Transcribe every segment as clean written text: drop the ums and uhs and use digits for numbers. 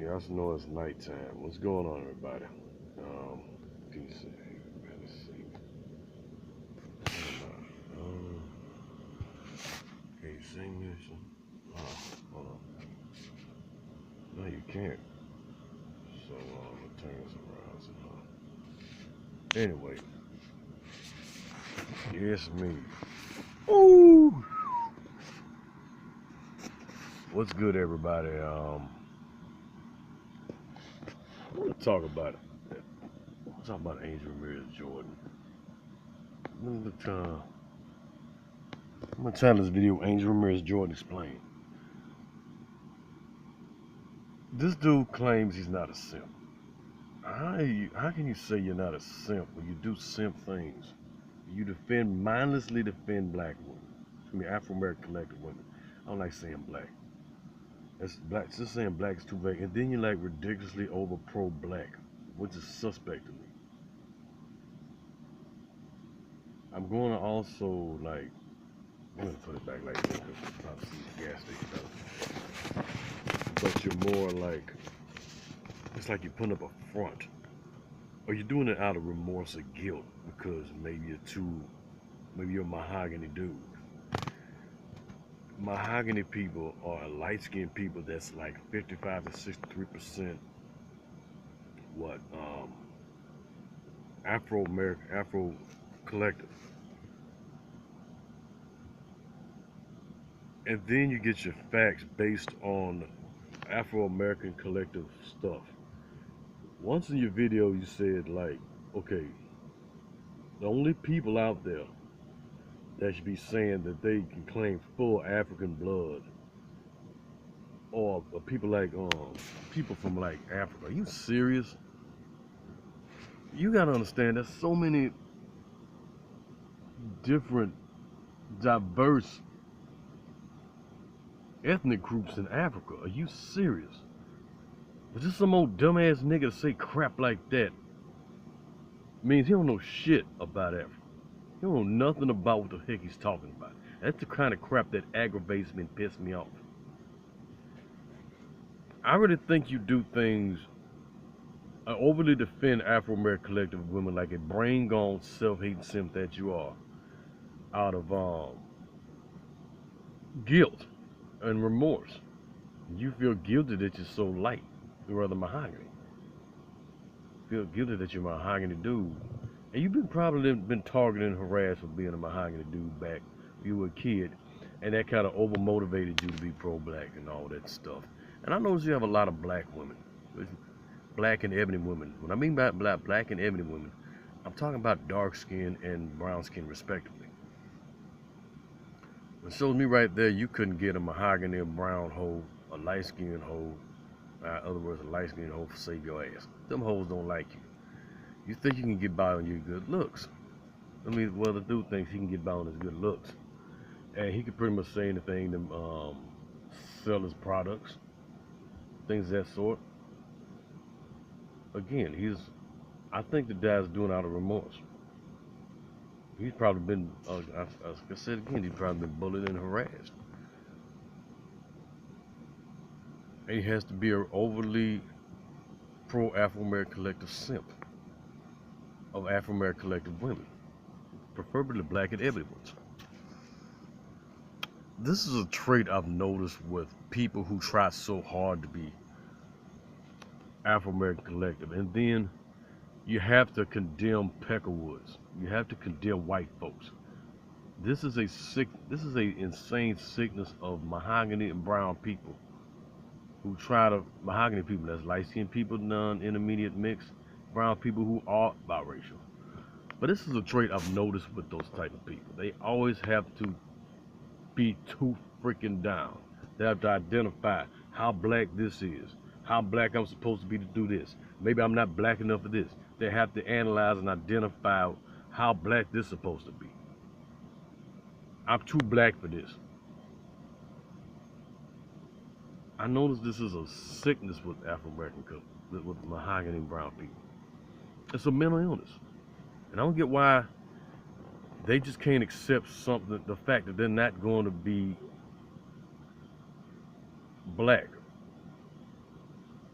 Y'all know it's nighttime. What's going on, everybody? Can you see? Let's see. Um, can you sing this? Oh, hold on. No, you can't. So, I'm gonna turn this around somehow. Anyway, yes, me. Ooh! What's good, everybody? I want to talk about it. Talk about Angel Ramirez Jordan. I'm gonna title this video Angel Ramirez Jordan Explained. This dude claims he's not a simp. How can you say you're not a simp when you do simp things? You mindlessly defend black women. I mean, Afro-American collective women. I don't like saying black. That's black. Just saying black is too vague. And then you're like ridiculously over pro-black, which is suspect to me. I'm going to also like, I'm going to put it back like this because you probably see the gas station. But you're more like, it's like you're putting up a front. Or you're doing it out of remorse or guilt because maybe you're a mahogany dude. Mahogany people are light-skinned people that's like 55 to 63% what Afro collective. And then you get your facts based on Afro-American collective stuff. Once in your video you said like, okay, the only people out there that should be saying that they can claim full African blood or people like people from like Africa. Are you serious? You gotta understand there's so many different diverse ethnic groups in Africa. Are you serious? But just some old dumbass nigga to say crap like that means he don't know shit about Africa. He don't know nothing about what the heck he's talking about. That's the kind of crap that aggravates me and pisses me off. I really think you do things, overly defend Afro-American collective women like a brain-gone, self-hating simp that you are, out of guilt and remorse. You feel guilty that you're so light, you're rather mahogany. You feel guilty that you're a mahogany dude. And you've probably been targeted and harassed for being a mahogany dude back when you were a kid. And that kind of over-motivated you to be pro-black and all that stuff. And I notice you have a lot of black women. Black and ebony women. When I mean by black and ebony women, I'm talking about dark skin and brown skin respectively. It shows me right there you couldn't get a mahogany or brown hoe, a light skinned hoe, in other words, a light skinned hoe for save your ass. Them hoes don't like you. You think you can get by on your good looks. I mean, well, the dude thinks he can get by on his good looks. And he can pretty much say anything to sell his products, things of that sort. Again, I think the guy's doing it out of remorse. He's probably been, like I said again, he's probably been bullied and harassed. And he has to be an overly pro-Afro-American collective simp of Afro-American collective women, preferably black and ebony ones. This is a trait I've noticed with people who try so hard to be Afro-American collective, and then you have to condemn Peckerwoods. You have to condemn white folks. This is a insane sickness of mahogany and brown people who try to, mahogany people, that's light-skinned people, non-intermediate mix, brown people who are biracial. But this is a trait I've noticed with those type of people. They always have to be too freaking down. They have to identify how black this is, how black I'm supposed to be to do this. Maybe I'm not black enough for this. They have to analyze and identify how black this is supposed to be. I'm too black for this. I notice this is a sickness with Afro-American with mahogany and brown people. It's a mental illness. And I don't get why they just can't accept something, the fact that they're not going to be black.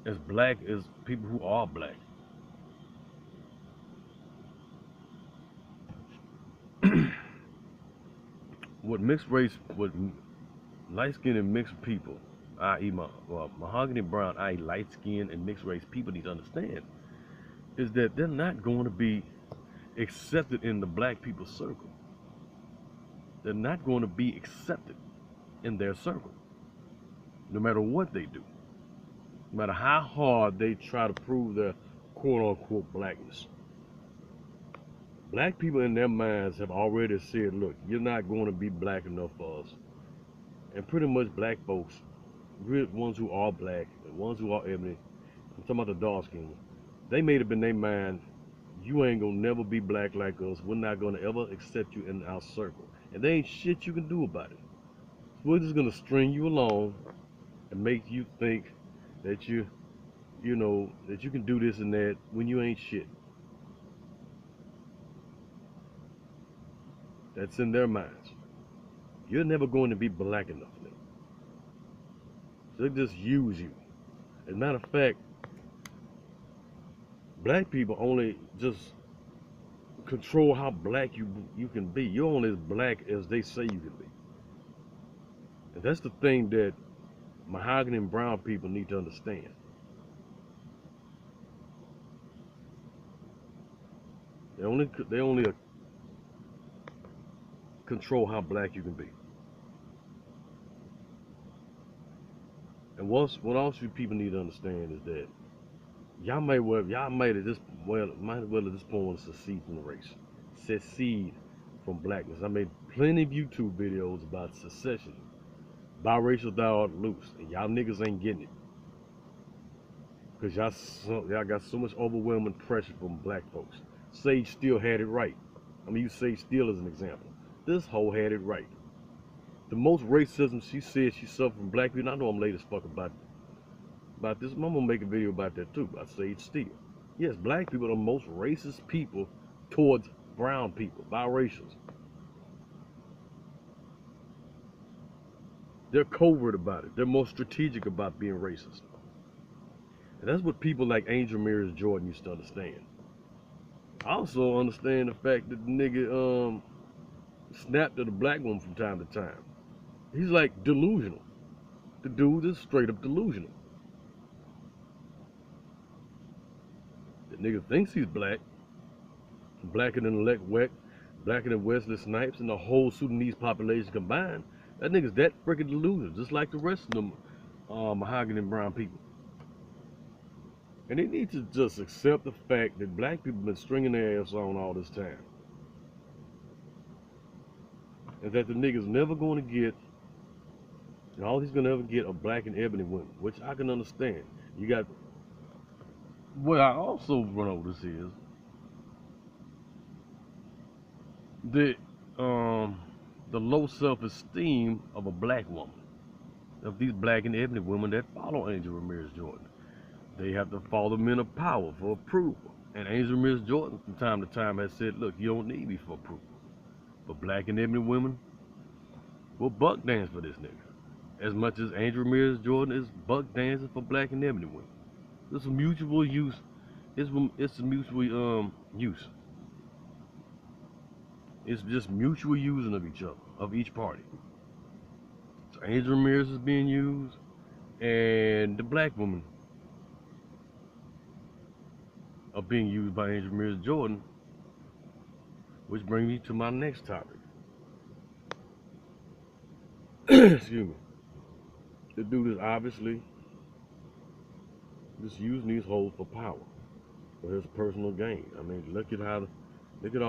as black as people who are black. What light skinned and mixed people, i.e., mahogany brown, i.e., light skinned and mixed race people need to understand is that they're not going to be accepted in the black people's circle. They're not going to be accepted in their circle, no matter what they do, no matter how hard they try to prove their quote unquote blackness. Black people in their minds have already said, look, you're not going to be black enough for us. And pretty much black folks, ones who are black and ones who are ebony, I'm talking about the dark skin ones, they made up in their mind, you ain't gonna never be black like us. We're not gonna ever accept you in our circle. And there ain't shit you can do about it. We're just gonna string you along and make you think that that you can do this and that when you ain't shit. That's in their minds. You're never going to be black enough, nigga. So they just use you. As a matter of fact, black people only just control how black you can be. You're only as black as they say you can be. And that's the thing that mahogany and brown people need to understand. They only control how black you can be. And what else you people need to understand is that y'all might at this might as well at this point want to secede from the race. Secede from blackness. I made plenty of YouTube videos about secession. Biracial thou art loose. And y'all niggas ain't getting it. Because y'all got so much overwhelming pressure from black folks. Sage Steele had it right. I'm gonna use Sage Steele as an example. This hoe had it right. The most racism she said she suffered from black people. I know I'm late as fuck about this. I'm gonna make a video about that too, about Sage Steele. Yes, black people are the most racist people towards brown people, biracials. They're covert about it. They're more strategic about being racist. And that's what people like Angel Ramirez Jordan used to understand. I also understand the fact that the nigga snapped at a black woman from time to time. He's like delusional. The dude is straight up delusional. The nigga thinks he's blacker than Elect Weck, blacker than Wesley Snipes, and the whole Sudanese population combined. That nigga's that freaking delusional, just like the rest of them mahogany and brown people. And they need to just accept the fact that black people have been stringing their ass on all this time. And that the nigga's never going to get, and all he's going to ever get are black and ebony women, which I can understand. You got, what I also notice is the low self-esteem of a black woman, of these black and ebony women that follow Angel Ramirez Jordan. They have to follow men of power for approval. And Angel Ramirez Jordan from time to time has said, look, you don't need me for approval. But black and ebony women will buck dance for this nigga. As much as Angel Ramirez Jordan is buck dancing for black and ebony women. It's a mutual use. It's a mutual use. It's just mutual using of each other, of each party. So Angel Ramirez is being used, and the black women are being used by Angel Ramirez Jordan, which brings me to my next topic. Excuse me. The dude is obviously just using these hoes for power, for his personal gain. I mean, look at all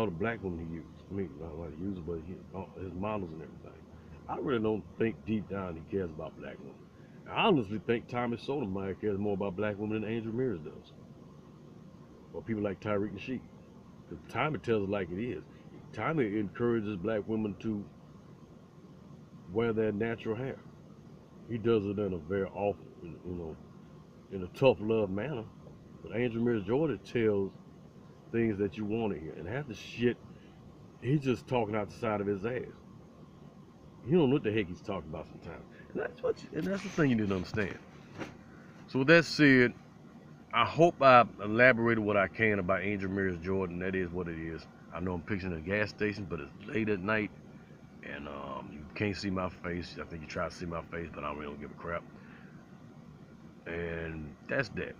the black women he used. I mean, not like he used, but his models and everything. I really don't think deep down he cares about black women. I honestly think Tommy Sotomayor cares more about black women than Angel Ramirez does. Or people like Tyreek Nasheed. Because Tommy tells it like it is. Tommy encourages black women to wear their natural hair. He does it in a very awful, in a tough love manner. But Angel Ramirez Jordan tells things that you want to hear. And half the shit, he's just talking out the side of his ass. You don't know what the heck he's talking about sometimes. And that's the thing you need to understand. So with that said, I hope I elaborated what I can about Angel Ramirez Jordan. That is what it is. I know I'm picturing a gas station, but it's late at night, and you can't see my face. I think you try to see my face, but I really don't give a crap. And that's that.